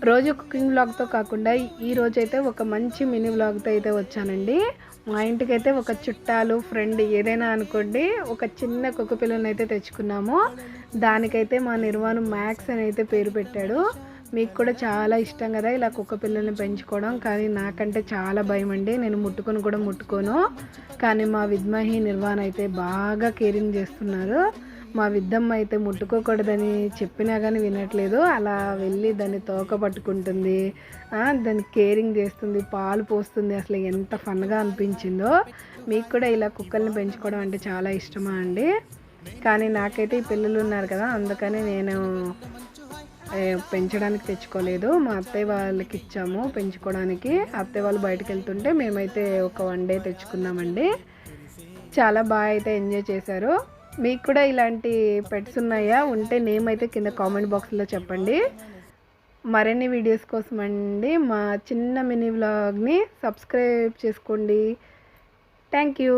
రోజు కుకింగ్ వ్లాగ్తో కాకుండా ఈ రోజైతే ఒక మంచి మినీ వ్లాగ్తో అయితే వచ్చానండి. మా ఇంటికైతే ఒక చుట్టాలు ఫ్రెండ్ ఏదైనా అనుకోండి ఒక చిన్న కుక్క పిల్లని అయితే తెచ్చుకున్నాము. దానికైతే మా నిర్వాణం మ్యాక్స్ అని అయితే పేరు పెట్టాడు. మీకు కూడా చాలా ఇష్టం కదా ఇలా కుక్క పిల్లల్ని పెంచుకోవడం, కానీ నాకంటే చాలా భయం అండి. నేను ముట్టుకొని కూడా ముట్టుకోను, కానీ మా విద్మహి నిర్వాణ అయితే బాగా కేరింగ్ చేస్తున్నారు. మా విద్దమ్మ అయితే ముట్టుకోకూడదని చెప్పినా కానీ వినట్లేదు. అలా వెళ్ళి దాన్ని తోక పట్టుకుంటుంది, దాన్ని కేరింగ్ చేస్తుంది, పాలు పోస్తుంది. అసలు ఎంత ఫన్గా అనిపించిందో. మీకు కూడా ఇలా కుక్కల్ని పెంచుకోవడం అంటే చాలా ఇష్టమా అండి? కానీ నాకైతే ఈ పిల్లలు ఉన్నారు కదా, అందుకని నేను పెంచడానికి తెచ్చుకోలేదు. మా అత్తయ్య వాళ్ళకి ఇచ్చాము పెంచుకోవడానికి. అత్తయ్య వాళ్ళు బయటకు వెళ్తుంటే మేమైతే ఒక 1 డే తెచ్చుకున్నామండి. చాలా బాగా అయితే ఎంజాయ్ చేశారు. మీకు కూడా ఇలాంటి పెట్స్ ఉన్నాయా? ఉంటే నేమ్ అయితే కింద కామెంట్ బాక్స్లో చెప్పండి. మరిన్ని వీడియోస్ కోసం అండి మా చిన్న మినీ వ్లాగ్ని సబ్స్క్రైబ్ చేసుకోండి. Thank you.